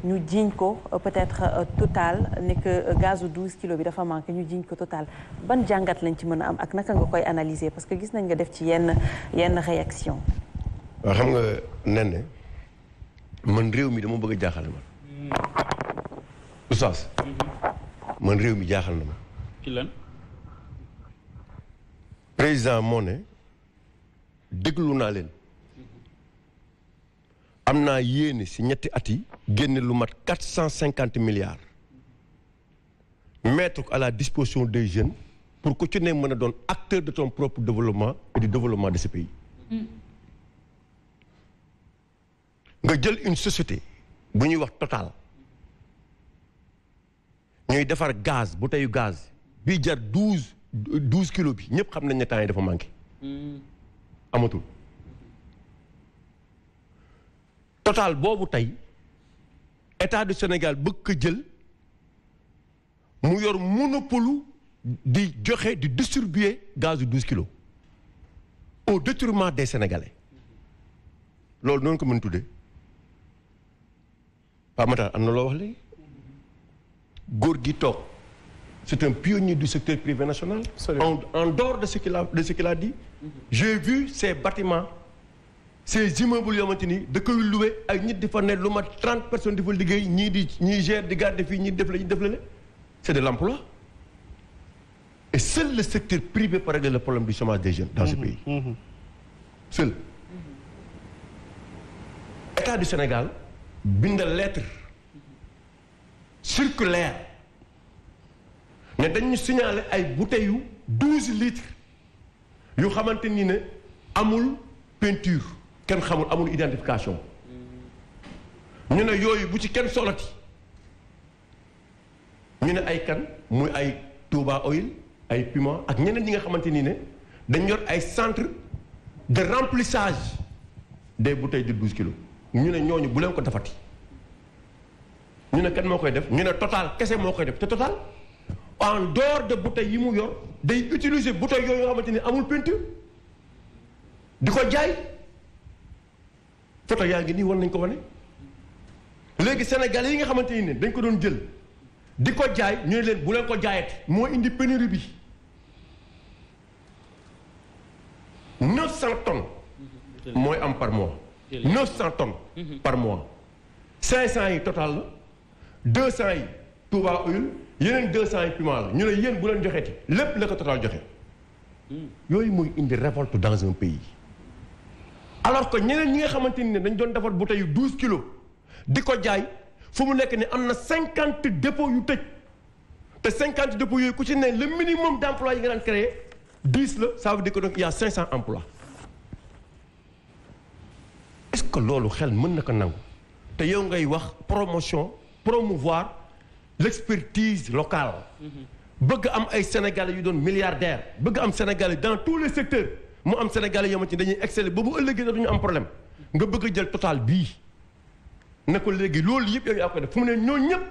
ñu jiiñ ko peut-être Total ne que gazu 12 kilos bi dafa manqué ñu jiiñ ko Total ban jàngat lañ ci mën a am ak naka nga koy analyser parce que gis nañ nga def ci yenn réaction. waaw xam nga nen man réew mi dama bëgg a jaaxal ma. Oustaz. man réew mi jaaxal na ma. ci lan. président moo ne déglu naa leen. am naa yéene si ñetti at yi génne lu mat 450 milliards mettre ko à la disposition des jeunes pour que ci ne mën a doon acteur de ton propre développement et du développement de ce pays. nga jël une société bu ñuy wax Total ñuy defar gaz bouteille gaz bi jar 12 kilos bi ñëpp xam nañ ne temps yi dafa manqué. amatul. Total boobu tey état du Sénégal bëgg ko jël mu yor monopole di joxe di distribuer gaz yu 12 kilos au détriment des Sénégalais loolu noonu ko mën tuddee Pape Matar am na loo wax léegi góor gi toog c'est un pionnier du secteur privé national. En dehors de ce qu'il a dit. J'ai vu ces bâtiments. Ces immeubles yoo xamante ni da koy loué ay nit di fa ne lu mat 30 personnes di fa liggéey ñii gère di garder fii ñii def la ñii def la c'est de l'emploi et seul le secteur privé peut régler le problème du chômage des jeunes dans ce pays. Seul. État du Sénégal bind lettre circulaire ne dañu signaler ay bouteilles yu 12 litres yu xamante ni ne amul peinture. kenn xamul amul identification ñu ne yooyu bu ci kenn solati ñu ne ay kan muy ay Touba Oil ay Puma ak ñeneen ñi nga xamante ni ne dañ yor ay centre de remplissage des bouteilles de 12 kilos ñu ne ñooñu bu leen ko defati ñu ne kan moo koy def ñu ne Total kese moo koy def te Total en dehors de bouteilles yi mu yor day utiliser bouteilles yooyu nga xamante ni amul peinture di ko jaay. photo yaa ngi nii war nañ ko wane léegi Sénégalais yi nga xamante ni ne dañ ko doon jël di ko jaay ñu ne leen bu leen ko jaayati moo indi pénurie bi 900 tonnes mooy am par mois 900 tonnes par mois 500 yi Total la 200 yi Touba Oil yeneen 200 yi Puma la ñu ne yéen bu leen joxeeti lépp la ko Total joxe yooyu mooy indi révolte dans un pays. alors que ñeneen ñi nga xamante ni ne dañ doon defar bouteille yu 12 kilos di ko jaay fu mu nekk ni am na 50 dépôts yu tëj te 50 dépôts yooyu ku ci ne le minimum d'emploi yi nga daan créé 10 la ça veut dire que donc il y a 500 emplois est-ce que loolu xel mën na ko nangu te yow ngay wax promouvoir l'expertise locale bëgg am ay Sénégalais yu doon milliardaires bëgg am Sénégalais dans tous les secteurs. mu am Sénégalais yoo xamante ni dañuy exceller ba bu ëllëgee dootuñu am problème nga bëgg a jël Total bii ne ko léegi loolu yëpp yow yaa ko def fu mu ne ñoo ñëpp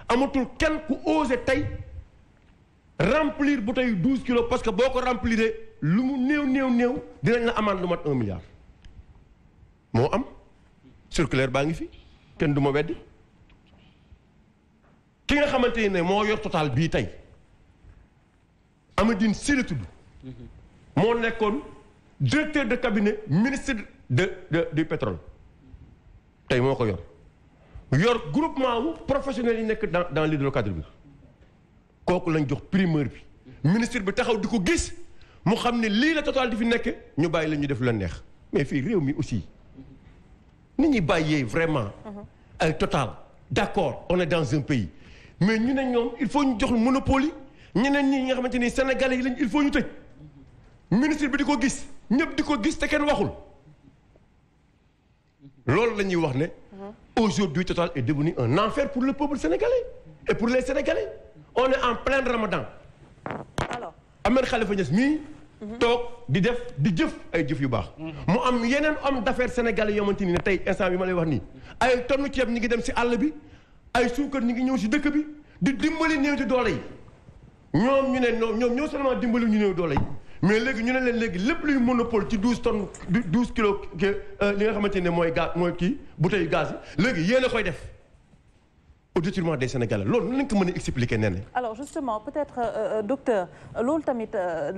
amatul kenn ku osé tey remplir bouteille 12 kilos parce que boo ko rempliré lu mu néew dinañ la amende lu mat 1 milliard. moo am circulaire baa ngi fi kenn du ma weddi ki nga xamante ne moo yor Total bii tey Amadine Sy la tudd moo nekkoon directeur de cabinet ministre du pétrole tey moo ko yor groupement wu professionnels yi nekk dans l'hydrocarbures kooku lañ jox primeur bi ministre bi taxaw di ko gis mu xam ne lii la Total di fi nekk ñu bàyyi la ñu def la neex mais fii réew mi aussi nit ñi bàyyee vraiment ay Total d'accord on est dans un pays mais ñu ne ñoom il faut ñu jox monopole yi ñeneen ñi nga xamante ni Sénégalais yi lañ il faut ñu tëj ministre bi di ko gis ñëpp di ko gis te kenn waxul loolu la ñuy wax ne aujourd'hui Total est devenu un enfer pour le peuple sénégalais et pour les Sénégalais on est en plein Ramadan alors Ahmed Khalifa Niass mii toog di jëf ay jëf yu baax mu am yeneen homme d'affaires sénégalais yoo xamante ni ne tey instant bi ma lay wax nii ay tonnu ceeb ñi ngi dem si àll bi ay suukar ñi ngi ñëw si dëkk bi di dimbali néew di doole yi ñoom ñu ne ñoom ñoo seulement dimbali ñu néew doole yi mais léegi ñu ne leen léegi lépp luy monopole ci 12 tonnes 12 kilos li nga xamante ne mooy gaz mooy kii bouteille gaz yi léegi yéen a koy def au détriment des Sénégalais loolu nan lañ ko mën a expliquer nee na. alors justement peut-être docteur loolu tamit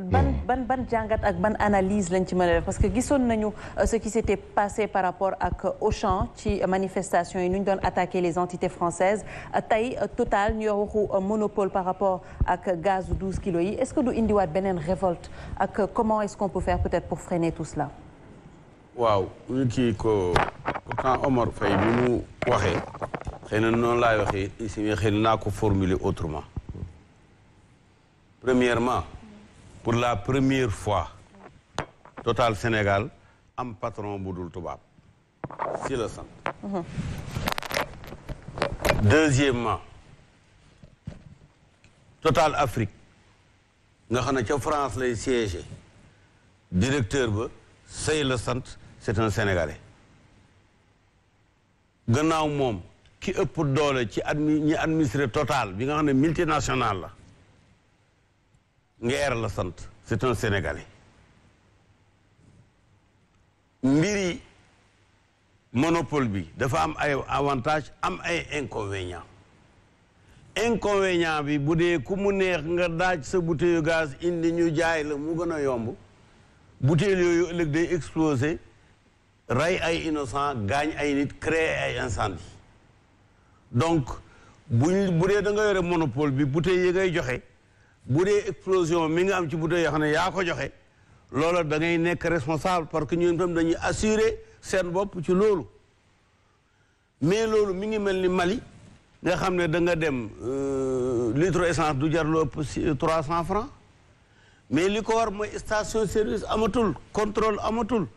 ban jàngat ak ban analyse lañ ci mën a def parce que gisoon nañu ce qui s'était passé par rapport ak Auchan ci manifestation yi nu ñu doon attaquer les entités françaises tey Total ñu yor waxu monopole par rapport ak gaz 12 kilos yi est-ce que du indiwaat beneen révolte ak comment est-ce qu'on peut faire peut-être pour freiner tout cela. waaw ñu kii ko pourtant Omar Faye bi mu waxee xëy na noonu laay waxee ici mais xëy na naa ko formuler autrement. Premièrement, pour la première fois Total Sénégal am patron bu dul tubaab si la sant. Deuxièmement, Total Afrique nga xam ne ca France lay siéger directeur ba Sey la sant c'est un Sénégalais. Gannaaw moom ki ëpp doole ci ñi administré Total bi nga xam ne multinational la Nguer la sant c'est un Sénégalais. Mbiri monopole bi dafa am ay avantages am ay inconvénients. Inconvénient bi bu dee ku mu neex nga daaj sa bouteille gaz indi ñu jaay la mu gën a yomb bouteille yooyu ëllëg day exploser rey ay innocent gaañ ay nit créer ay incendie. Donc bu dee da nga yore monopole bi bouteille yi ngay joxe bu dee explosion mi nga am ci bouteille yoo xam ne yaa ko joxe loola da ngay nekk responsable parce que ñun tam dañuy assurer seen bopp ci loolu. Mais loolu mi ngi mel ni Mali nga xam ne da nga dem litre essence du jar lu ëpp 300 francs mais li ko war mooy station service amatul contrôle amatul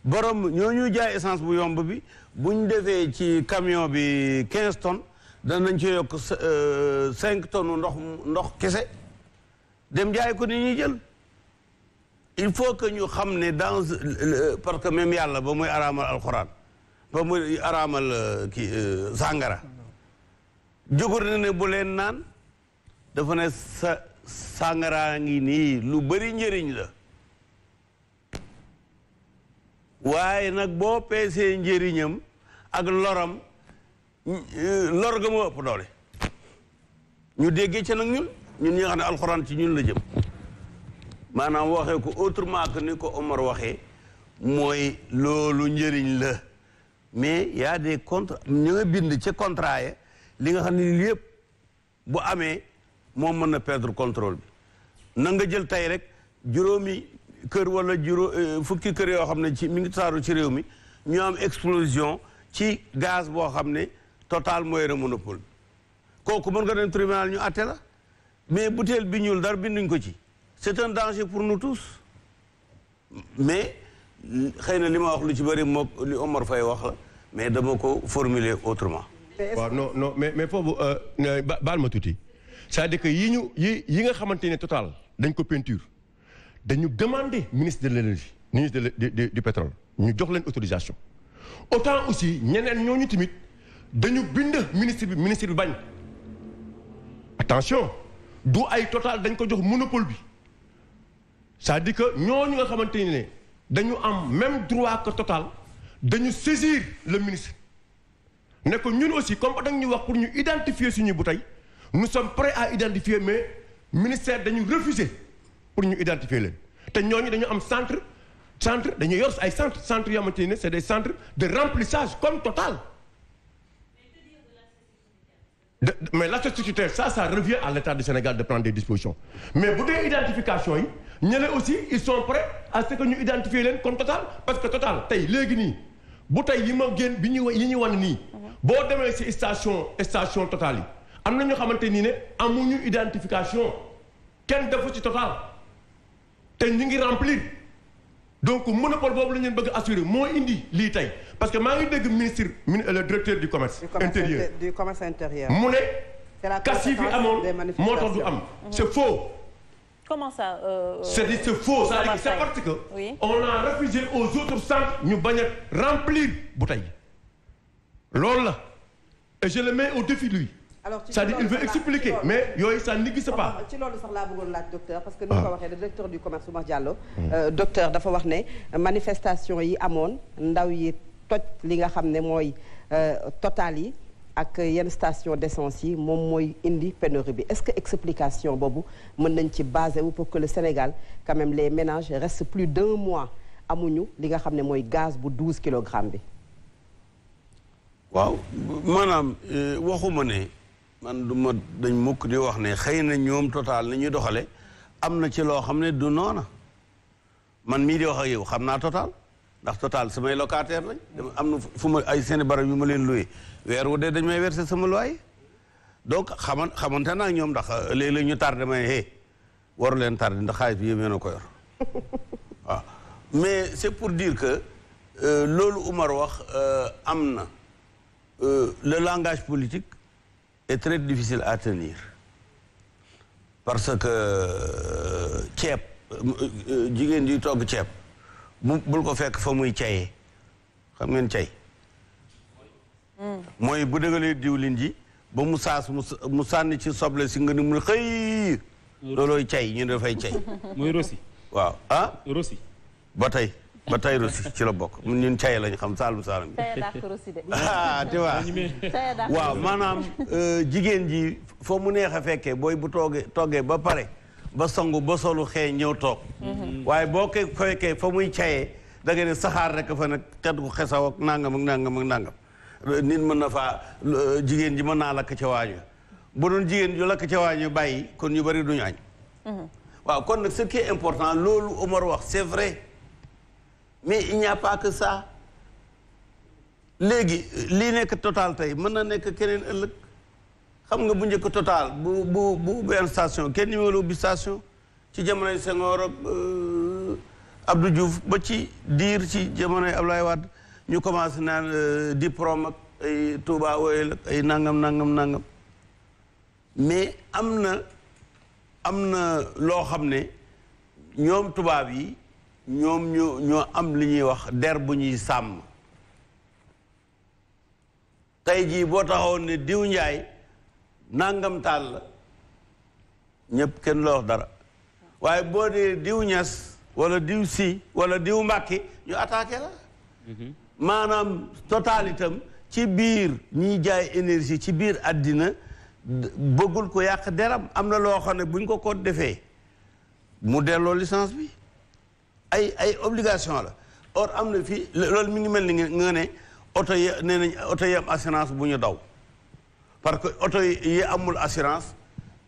borom ñooñu jaay essence bu yomb bi buñ defee ci camion bi 15 tonnes danañ ci yokk 5 tonnes ndox kese dem jaay ko ni ñuy jël. Il faut que ñu xam ne dans parce que même yàlla ba muy araamal alxuraan ba muy araamal kii sàngara jógur na ne bu leen naan dafa ne sàngaraa ngi nii lu bari njëriñ la waaye nag boo peesee njëriñam ak loram lor ga moo ëpp doole ñu déggee ca nag ñun ñi nga xam ne alxuraan ci ñun la jëm maanaam waxee ko autrement que ni ko Omar waxee mooy loolu njëriñ la mais y a des contrats ñu nga bind ci contrat ya li nga xam ne lii yëpp bu amee moom mën na perdre contrôle bi na nga jël tey rek juróomi kër wala fukki kër yoo xam ne ci mi ngi taaru ci réew mi ñu am explosion ci gaz boo xam ne Total mooy re monopole kooku mën nga dem tribunal ñu àtte la mais butéel bi ñuul dara binduñ ko ci c'est un danger pour nous tous mais xëy na li ma wax lu ci bëri moo li Omar Faye wax la mais dama ko formuler autrement. waaw non mais foofu baal ma tuuti c'est-à-dire que yi nga xamante ne Total dañ ko peinture dañu demander ministre de l'énergie ministre du pétrole ñu jox leen autorisation autant aussi ñeneen ñooñu tamit dañu bind ministre bi bañ attention du ay Total dañ ko jox monopole bi c'est-à-dire que ñooñu nga xamante ne dañu am même droit que Total dañu saisir le ministre ne ko ñun aussi comme da ñu wax pour ñu identifier suñuy bouteille nous sommes prêts à identifier mais ministère dañu refuser pour ñu identifier leen te ñooñu dañu am centre dañu yor ay centre yoo xamante ne c'est des centres de remplissage comme Total mais l'acte statutaire ça revient à l'État du Sénégal de prendre des dispositions mais bu dee identification yi ñële aussi ils sont prêts à ce que ñu identifier leen comme Total parce que Total tey léegi nii bouteille yi ma génn yi ñu wan nii boo demee ci station Total yi am na ñoo xamante nii ne amuñu identification kenn defu ci Total te ñu ngi remplir donc monopole boobu la ñu bëgg assurer moo indi lii tey parce que maa ngi dégg le directeur du commerce intérieur mu ne kas yi fi amoon moo tax du am c'est faux. Comment ça c'est faux c'est parce que oui. On a refusé aux autres centres ñu bañ a remplir bouteille loolu la et je le mets au défi lui. Alors c'est-à-dire il veut expliquer mais yooyu ça n'existe pas. ci loolu sax laa bëggoon laaj docteur parce que ni ko waxee le directeur du commerce Oumar Diallo docteur dafa wax ne manifestation yi amoon ndaw yi toj li nga xam ne mooy Total yi ak yenn station d'essence yi moom mooy indi pénurie bi est-ce que explication boobu mën nañ ci basé wu pour que le Sénégal quand même les ménages restent plus d'1 mois amuñu li nga xam ne mooy gaz bu 12 kilogrammes bi. waaw maanaam waxuma ne man du ma dañ mukk di wax ne xëy na ñoom Total ni ñuy doxale am na ci loo xam ne du noona man mii di wax ak yow xam naa Total ndax Total samay locataire lañ am na fu ma ay seeni barab yu ma leen loué weer wu dee dañ may verser sama loyer donc xamante naa ñoom ndax léeg-léeg ñu tardé may waru leen tardé ndax xaalis bi yëpp yéen a ko yor waaw mais c'est pour dire que loolu Umar wax am na le langage politique est très difficile à tenir parce que ceeb jigéen ji togg ceeb bul ko fekk fa muy cayee xam ngeen cay mooy bu dëgalee diwlin ji ba mu saas mu sànni ci soble si nga ni mu xëy loolooy cay ñu dafay cay mooy rosi waaw rosi ba tey rosi ci la bokk ñun cay lañ xam saalum bi tu vois waaw maanaam jigéen ji foo mu neex a fekkee booy bu toggee ba pare ba songu ba solu xëy ñëw toog waaye boo ko fekkee fa muy cayee da nga ne saxaar rek fa nag xet gu xesaw ak nangam ak nangam ak nangam nit mën na faa jigéen ji mën naa lakk ca waañu bu doon jigéen ju lakk ca waañu bàyyi kon ñu bari duñu añ waaw kon nag ce qui est important loolu Omar wax c'est vrai mais il n'y a pas que ça léegi lii nekk Total tey mën na nekk keneen ëllëg xam nga bu njëkk Total bu benn station kenn ñu wala ubbi station ci jamonoy Senghor ak Abdou Diouf ba ci diir ci jamonoy Abdoulaye Wade ñu commencé naan diplôme ak ay Touba Oil ak ay nangam mais am na loo xam ne ñoom tubaab yi ñoom ñoo am li ñuy wax der bu ñuy sàmm tey jii boo taxawoon ne diw njaay nangam taal la ñëpp kenn la wax dara waaye boo dee diw ñas wala diw si wala diw mbàkki ñu attaqué la maanaam Total itam ci biir ñiy jaay énergie ci biir àddina bëggul ko yàq deram am na loo xam ne buñ ko defee mu delloo licence bi ay obligation la or am na fii loolu mi ngi mel ni nga ne oto yi nee nañ oto yi am assurance bu ñu daw parce que oto yi amul assurance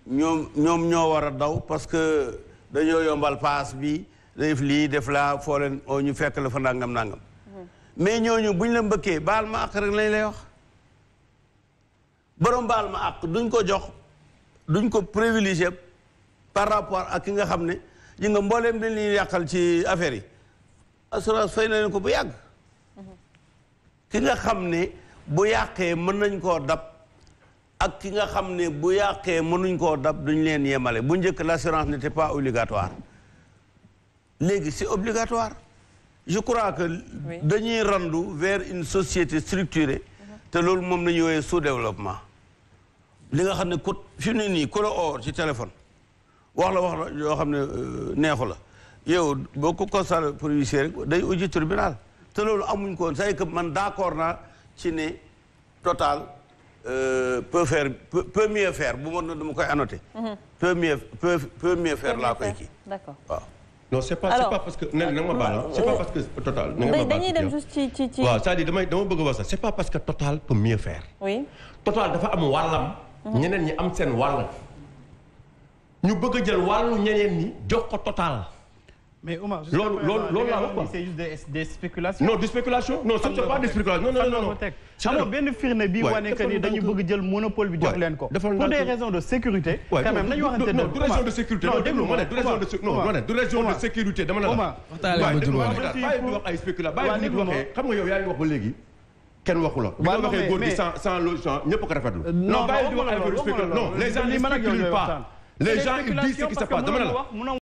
ñoom ñoo war a daw parce que dañoo yombal paas bi def lii def laa foo leen ñu fekk la fa nangam mais ñooñu buñ la mbëkkee baal ma àq rek lañ lay wax borom baal ma àq duñ ko privilégié par rapport ak ki nga xam ne ji nga mbooleem dañ leen yàqal ci affaire yi assurance fay na leen ko bu yàgg ki nga xam ne bu yàqee mën nañ koo dab ak ki nga xam ne bu yàqee mënuñ koo dab duñ leen yemale bu njëkk l'assurance n'était pas obligatoire léegi c'est obligatoire je crois que dañuy randu vers une société structurée te loolu moom nañu woowee sous-développement li nga xam ne ku fi mu ne nii ku la oo ci téléphone wax la yoo xam ne neexu la yow boo ko constaté pour huissier rek day uji tribunal te loolu amuñ ko woon c'est que man d'accord naa ci ne Total peut mieux faire bu ma dama koy annoté peut mieux faire laa koy kii d'accord waaw non c'est pas parce que na nga ma baal c'est pas parce que Total na nga ma baal dañuy dem juste ci waaw c'est-à-dire dama bëgg a wax sax c'est pas parce que Total peut mieux faire oui Total dafa am wàllam ñeneen ñi am seen wàll ñu bëgg a jël wàllu ñeneen ñi jox ko Total mais Oumar loolu laa wax quoi c'est juste des spéculations. non du spéculation non ce n'est pas des spéculations non alors benn firnde bi wane que ni dañu bëgg jël monopole bi jox leen ko pour des raisons de sécurité quand même nañu waxante non du raison de sécurité non déglu ma ne du raison de sécurité dama ne la bàyyi di wax ay spéculation bàyyi di waxee xam nga yow yaa ngi wax ba léegi kenn waxu la bi nga waxee góor gi sans logement ñëpp ko rafetlu non bàyyi di wax ay spéculation non les gens ne spéculent pas les gens ils disent ce qui se passe dama ne la